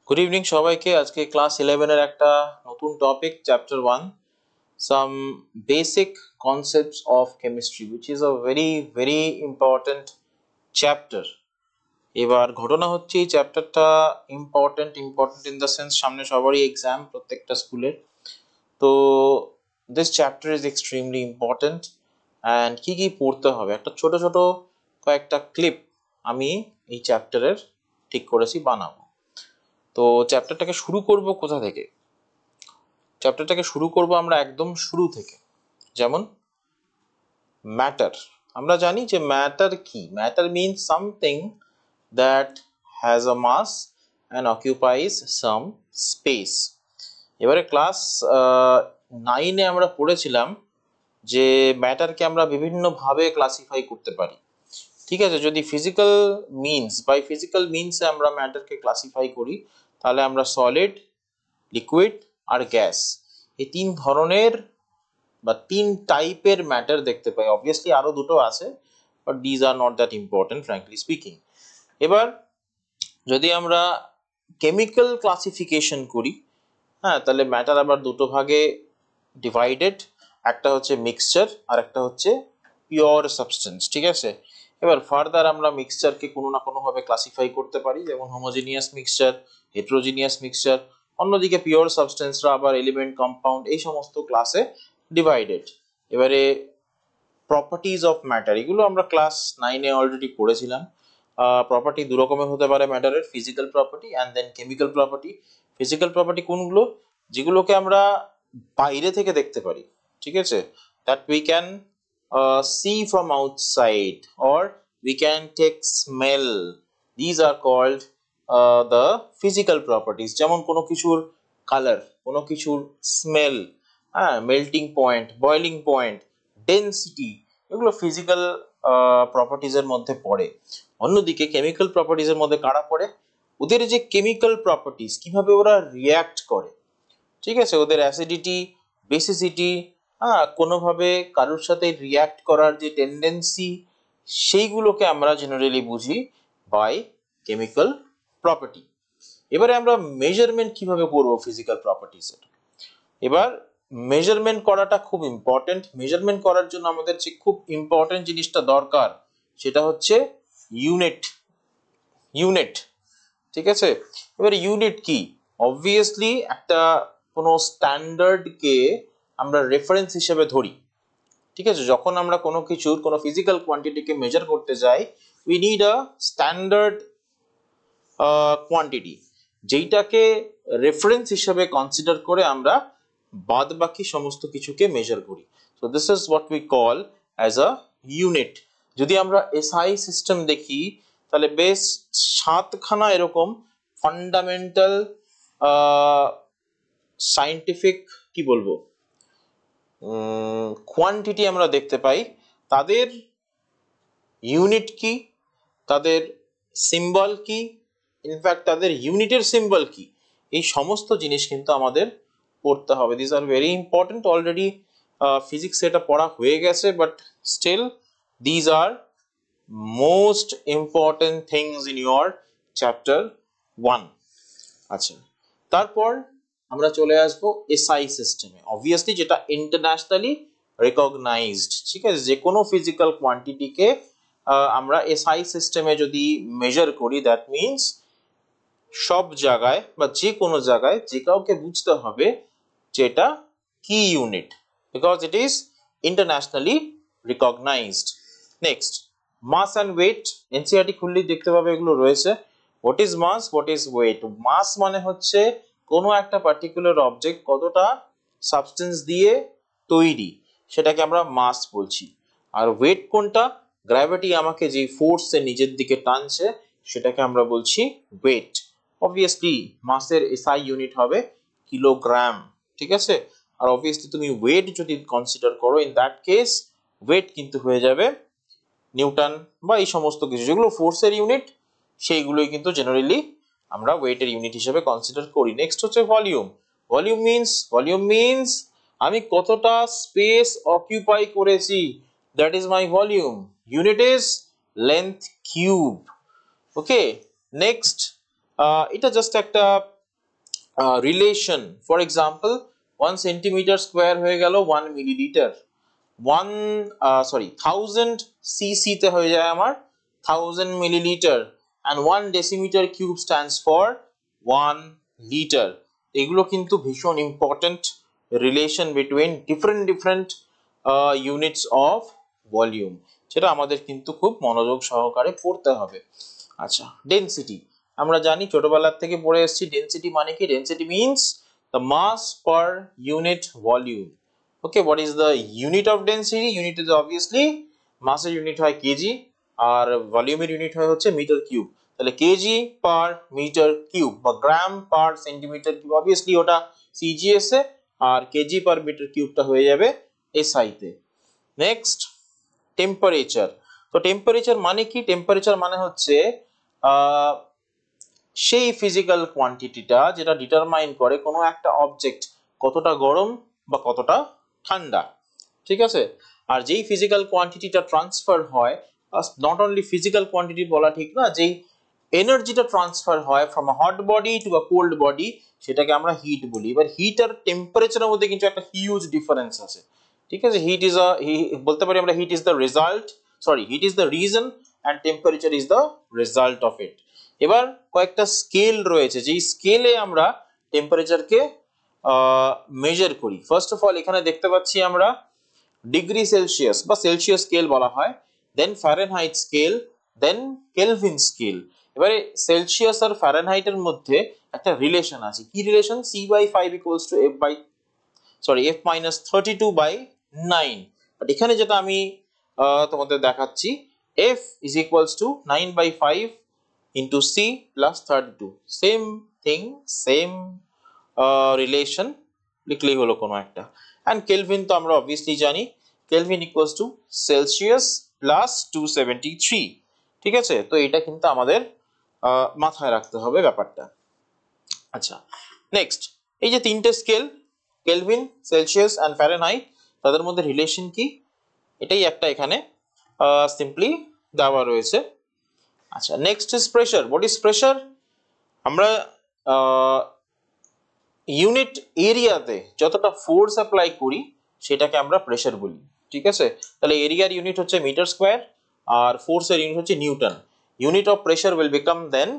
Good evening সবাইকে। আজকে class 11 এর একটা নতুন topic, chapter 1, some basic concepts of chemistry, which is a very very important chapter. এবার ঘটনা হচ্ছে এই চ্যাপ্টারটা ইম্পর্টেন্ট ইন দ্য সেন্স সামনে সবারই এক্সাম, প্রত্যেকটা স্কুলের। তো this chapter is extremely important. And কি কি পড়তে হবে, একটা ছোট ছোট কয়েকটা ক্লিপ আমি এই চ্যাপ্টারের ঠিক করেছি বানাবো। তো চ্যাপ্টারটাকে শুরু করব কোথা থেকে? চ্যাপ্টারটাকে শুরু করব আমরা একদম শুরু থেকে। যেমন ম্যাটার, আমরা জানি যে ম্যাটার কি। Matter means something that has a mass and occupies some space. এবারে ক্লাস 9-এ আমরা পড়েছিলাম যে ম্যাটারকে আমরা বিভিন্নভাবে ক্লাসিফাই করতে পারি। ঠিক আছে, যদি ফিজিক্যাল মিনস বাই ফিজিক্যাল মিনসে আমরা ম্যাটারকে ক্লাসিফাই করি, তাহলে আমরা সলিড, লিকুইড আর গ্যাস, এই তিন ধরনের বা তিন টাইপের ম্যাটার দেখতে পাই। অবভিয়াসলি আরো দুটো আছে, but these are not that important frankly speaking. এবার যদি আমরা কেমিক্যাল ক্লাসিফিকেশন করি, হ্যাঁ, তাহলে ম্যাটার আবার দুটো ভাগে ডিভাইডেড। একটা হচ্ছে মিক্সচার আর একটা হচ্ছে পিওর সাবস্টেন্স। ঠিক আছে, এবার ফার্দার আমরা মিক্সচারকে কোনো না কোনোভাবে ক্লাসিফাই করতে পারি, যেমন হোমোজিনিয়াস মিক্সচার, হেটেরোজিনিয়াস মিক্সচার। অন্যদিকে পিওর সাবস্টেন্সরা আবার এলিমেন্ট, কম্পাউন্ড, এই সমস্ত ক্লাসে ডিভাইডেড। এবারে প্রপার্টিজ অফ ম্যাটার, এগুলো আমরা ক্লাস 9-এ অলরেডি পড়েছিলাম। প্রপার্টি দু রকমের হতে পারে ম্যাটারের, physical property and then chemical property. Physical property কোনগুলো? যেগুলোকে আমরা বাইরে থেকে দেখতে পারি, ঠিক আছে, that we can see from outside or we can take smell. These are called the physical properties. যেমন কোনো কিছুর কালার, কোনো কিছুর স্মেল, হ্যাঁ, melting point, boiling point, density, এগুলো ফিজিক্যাল প্রপার্টিজের মধ্যে পড়ে। অন্যদিকে কেমিক্যাল প্রপার্টিজের মধ্যে কারা পড়ে? ওদের যে কেমিক্যাল প্রপার্টিজ, কিভাবে ওরা রিয়াক্ট করে, ঠিক আছে, ওদের অ্যাসিডিটি, বেসিসিটি, হ্যাঁ, কোনোভাবে কারোর সাথে রিয়াক্ট করার যে টেন্ডেন্সি, সেইগুলোকে আমরা জেনারেলি বুঝি বাই কেমিক্যাল প্রপার্টি। এবারে আমরা মেজারমেন্ট কিভাবে করব ফিজিক্যাল প্রপার্টিজের? এবার মেজারমেন্ট করাটা খুব ইম্পর্টেন্ট। মেজারমেন্ট করার জন্য আমাদের যে খুব ইম্পর্টেন্ট জিনিসটা দরকার, সেটা হচ্ছে ইউনিট। ইউনিট, ঠিক আছে। এবার ইউনিট কি? অবভিয়াসলি একটা কোনো স্ট্যান্ডার্ডকে আমরা রেফারেন্স হিসেবে ধরি, ঠিক আছে। যখন আমরা কোনো কিছুর কোনো ফিজিক্যাল কোয়ান্টিটিকে মেজার করতে যাই, we need a standard quantity, যেইটাকে রেফারেন্স হিসেবে কনসিডার করে আমরা বাদ বাকি সমস্ত কিছুকে মেজার করি। So this is what we call as a unit. যদি আমরা এসআই সিস্টেম দেখি, তাহলে বেশ 7খানা এরকম ফান্ডামেন্টাল সায়েন্টিফিক, কি বলবো, কোয়ান্টিটি আমরা দেখতে পাই। তাদের ইউনিট কি, তাদের সিম্বল কি, ইনফ্যাক্ট তাদের ইউনিটের সিম্বল কি, এই সমস্ত জিনিস কিন্তু আমাদের পড়তে হবে। This are very important. Already physics এটা পড়া হয়ে গেছে, but still this are most important things in your chapter 1। আচ্ছা, তারপর আমরা চলে আসবো এসআই সিস্টেমে। অবভিয়াসলি যেটা ইন্টারন্যাশনালি রিকগনাইজড, ঠিক আছে। যে কোনো ফিজিক্যাল কোয়ান্টিটিকে আমরা এসআই সিস্টেমে যদি মেজার করি, দ্যাট মিনস সব জায়গায় বা যে কোনো জায়গায় যে কাউকে বুঝতে হবে যে এটা কি unit, because it is internationally recognised. Next, mass and weight. NCERT খুললেই দেখতে পাবে এগুলো রয়েছে। What is mass, what is weight? Mass মানে হচ্ছে কোনো একটা পার্টিকুলার অবজেক্ট কতটা সাবস্টেন্স দিয়ে তৈরি, সেটাকে আমরা মাস বলছি। আর ওয়েট কোনটা? গ্র্যাভিটি আমাকে যে ফোর্সে নিজের দিকে টানছে, সেটাকে আমরা বলছি ওয়েট। অবভিয়াসলি মাসের এসআই ইউনিট হবে কিলোগ্রাম, ঠিক আছে। আর অবভিয়াসলি তুমি ওয়েট যদি কনসিডার করো, ইন দ্যাট কেস ওয়েট কিন্তু হয়ে যাবে নিউটন বা এই সমস্ত কিছু যেগুলো ফোর্সের ইউনিট, সেইগুলোই কিন্তু জেনারেলি আমরা ওয়েটের ইউনিট হিসেবে কনসিডার করি। নেক্সট হচ্ছে ভলিউম। ভলিউম মিনস আমি কতটা স্পেস অকিউপাই করেছি, that is my volume. Unit is length cube. Okay, next, এটা জাস্ট একটা relation, for example 1 centimetre square হয়ে গেল 1 মিলিলিটার, 1000 সিসি তে হয়ে যায় আমার 1000 milliliter, and 1 decimeter cube stands for 1 liter. এগুলো কিন্তু ভীষণ important relation between different units of volume, সেটা আমাদের কিন্তু খুব মনোযোগ সহকারে পড়তে হবে। আচ্ছা, ডেনসিটি আমরা জানি ছোটবেলার থেকে পড়ে এসেছি। ডেনসিটি মানে কি? Density means the mass per unit volume. Okay, what is the unit of density? Unit is obviously mass এর unit হয় কেজি আর ভলিউমের ইউনিট হয় হচ্ছে মিটার কিউব। তাহলে কেজি পার মিটার কিউব বা গ্রাম পার সেন্টিমিটার কিউব, অবভিয়াসলি ওটা সিজিএস এ, আর KG per metre কিউবটা হয়ে যাবে এসআই তে। Next, temperature. তো টেম্পারেচার মানে কি? টেম্পারেচার মানে হচ্ছে সেই ফিজিক্যাল কোয়ান্টিটিটা যেটা ডিটারমাইন করে কোনো একটা অবজেক্ট কতটা গরম বা কতটা ঠান্ডা, ঠিক আছে? আর যেই ফিজিক্যাল কোয়ান্টিটিটা ট্রান্সফার হয়, নট অনলি ফিজিক্যাল কোয়ান্টিটি বলা ঠিক না, যেই এনার্জিটা ট্রান্সফার হয় from a hot body to a cold body, সেটাকে আমরা হিট বলি। এবার হিট আর টেম্পারেচারের মধ্যে কিন্তু একটা হিউজ ডিফারেন্স আছে, ঠিক আছে? হিট ইজ বলতে পারি আমরা heat is the result, heat is the reason and temperature is the result of it. এবার কয়েকটা স্কেল রয়েছে, যেই স্কেলে আমরা টেম্পারেচারকে মেজার করি। ফার্স্ট অফ অল এখানে দেখতে পাচ্ছি আমরা ডিগ্রি সেলসিয়াস বা সেলসিয়াস স্কেল বলা হয়, then Fahrenheit scale, then Kelvin scale. এবারে সেলসিয়াস আর ফারেনহাইটের মধ্যে একটা রিলেশন আছে। কি relation? C/5 equals to F minus 32/9। But এখানে যেটা আমি তোমাদের দেখাচ্ছি, F is equals to 9/5 into C plus 32, same thing, same relation লিখলেই হলো কোনো একটা। অ্যান্ড কেলভিন তো আমরা অবভিয়াসলি জানি, Kelvin equals to Celsius plus 273, ঠিক আছে? তো এটা কিন্তু আমাদের মাথায় রাখতে হবে ব্যাপারটা। আচ্ছা, নেক্সট, এই যে তিনটে scale Kelvin, Celsius and Fahrenheit, তাদের মধ্যে রিলেশন কি? এটাই একটা এখানে সিম্পলি দেওয়া রয়েছে। আচ্ছা, next is pressure. What is pressure? আমরা ইউনিট এরিয়াতে যতটা ফোর্স অ্যাপ্লাই করি সেটাকে আমরা প্রেসার বলি, ঠিক আছে? তাহলে এরিয়ার ইউনিট হচ্ছে মিটার স্কোয়ার আর ফোর্সের ইউনিট হচ্ছে newton. Unit of pressure will become then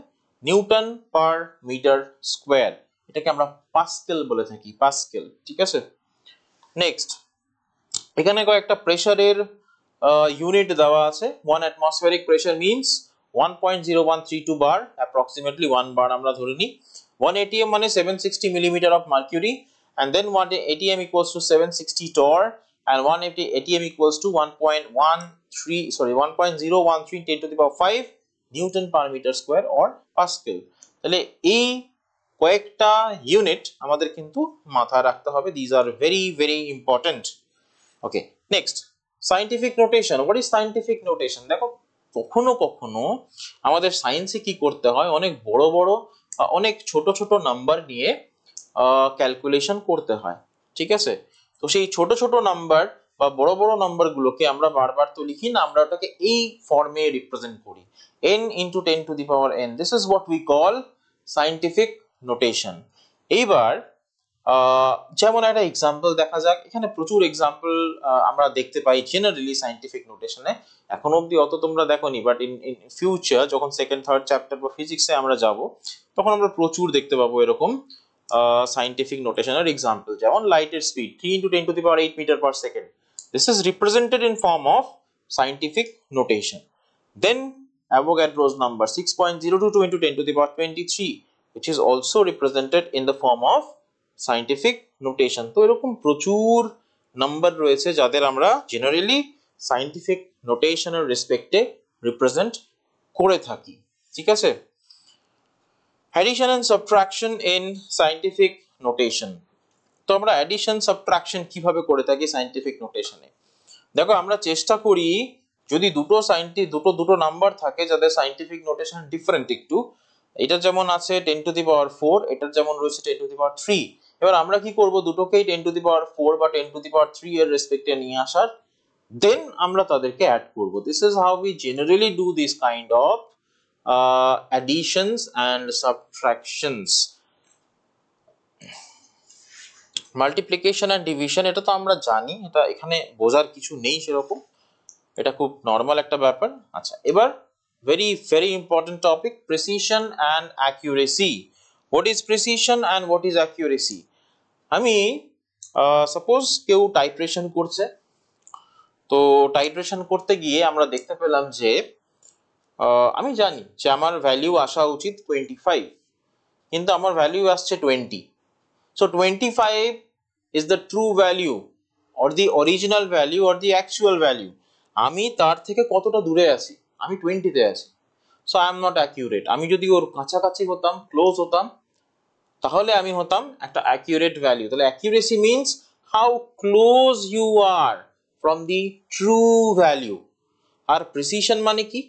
newton per metre square. এটাকে আমরা পাস্কেল বলে থাকি, পাস্কেল, ঠিক আছে? নেক্সট, এখানে কয়েকটা প্রেসারের ইউনিট দেওয়া আছে। 1 atmospheric pressure means 1.0132 bar, approximately 1 bar আমরা ধরে নিই। 1 atm মানে 760 millimeter of mercury, and then 1 atm equals to 760 torr, and 1 atm equals to 1.013 10 to the power 5 newton per meter square or pascal। তাহলে এই কয়েকটা ইউনিট আমাদের কিন্তু মাথায় রাখতে হবে। These are very very important. Okay, next, scientific notation. What is scientific notation? দেখো, কখনো কখনো আমাদের সায়েন্সে কি করতে হয়, অনেক বড় বড় অনেক ছোট ছোট নাম্বার নিয়ে ক্যালকুলেশন করতে হয়, ঠিক আছে? তো সেই ছোট ছোট নাম্বার বা বড় বড় নাম্বার গুলোকে আমরা বারবার তো লিখি না, আমরা ওটাকে এই ফর্মে রিপ্রেজেন্ট করি, n into 10 to the power n. This is what we call scientific notation. এইবার যেমন একটা এক্সাম্পল দেখা যাক। এখানে প্রচুর এক্সাম্পল আমরা দেখতে পাই জেনারেলি সায়েন্টিফিক নোটেশনে। এখন অবধি অত তোমরা দেখোনি, বাট ইন ফিউচার যখন সেকেন্ড থার্ড চ্যাপ্টার বা ফিজিক্সে আমরা যাব, তখন আমরা প্রচুর দেখতে পাবো এরকম সায়েন্টিফিক নোটেশনের এক্সাম্পল। যেমন লাইটের speed 3 into 10 to the power 8 meter per second. This is represented in form of scientific notation. Then Avogadro's number 6.022 into 10 to the power 23, which is also represented in the form of scientific notation. তো এরকম প্রচুর number রয়েছে যাদের আমরা generally scientific নোটেশনের রেসপেক্টে represent করে থাকি, ঠিক আছে? Addition and subtraction in scientific notation. তো আমরা অ্যাডিশন সাবট্রাকশন কিভাবে করে থাকি সায়েন্টিফিক নোটেশনে? দেখো, আমরা চেষ্টা করি যদি দুটো নাম্বার থাকে যাদের সায়েন্টিফিক নোটেশন ডিফারেন্ট একটু, এটা যেমন আছে 10 to the power 4, এটার যেমন রয়েছে 10 to the power 3। এবার আমরা কি করব, দুটোকেই 10 to the power 4 বা 10 to the power 3 এর রেসপেক্টে নিয়ে আসার, দেন আমরা তাদেরকে অ্যাড করব। This is how we generally do this kind of additions and subtractions. Multiplication and division এটা তো আমরা জানি, এটা এখানে বোঝার কিছু নেই সেরকম, এটা খুব নর্মাল একটা ব্যাপার। আচ্ছা, এবার very very important topic, precision and accuracy. What is precision and what is accuracy? আমি সাপোজ কেউ টাইট্রেশন করছে, তো টাইট্রেশন করতে গিয়ে আমরা দেখতে পেলাম যে আমি জানি যে আমার ভ্যালিউ আসা উচিত 25, কিন্তু আমার ভ্যালিউ আসছে 20। So 25 is the true value or the original value or the actual value. আমি তার থেকে কতটা দূরে আছি, আমি 20 তে আছি, so I am not accurate. আমি যদি ওর কাছাকাছি হতাম, ক্লোজ হতাম, তাহলে আমি হতাম একটা অ্যাকিউরেট ভ্যালু। তাহলে accuracy means how close you are from the true value. আর প্রিসিশন মানে কি?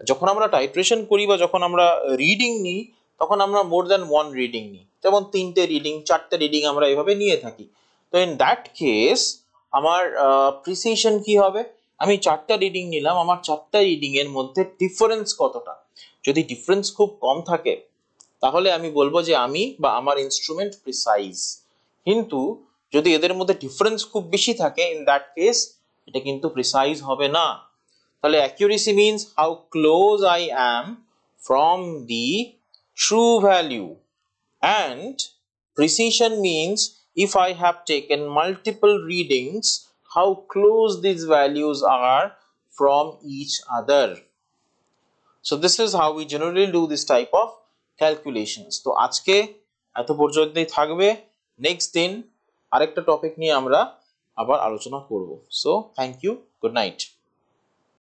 যখন আমরা টাইট্রেশন করি বা যখন আমরা রিডিং নিই, তখন আমরা মোর দ্যান ওয়ান রিডিং নিই, যেমন 3টে রিডিং 4টে রিডিং আমরা এভাবে নিয়ে থাকি। তো ইন দ্যাট কেস আমার প্রিসিশন কি হবে? আমি 4টা রিডিং নিলাম, আমার 4টা রিডিং এর মধ্যে ডিফারেন্স কতটা। যদি ডিফারেন্স খুব কম থাকে, তাহলে আমি বলবো যে আমি বা আমার ইনস্ট্রুমেন্ট প্রিসাইজ। কিন্তু যদি এদের মধ্যে ডিফারেন্স খুব বেশি থাকে, ইন দ্যাট কেস এটা কিন্তু প্রিসাইজ হবে না। তাহলে accuracy means how close I am from the true value, and precision means if I have taken multiple readings, how close these values are from each other. So this is how we generally do this type of calculations. তো আজকে এত পর্যন্তই থাকবে, next দিন আরেকটা topic নিয়ে আমরা আবার আলোচনা করব। So thank you, good night.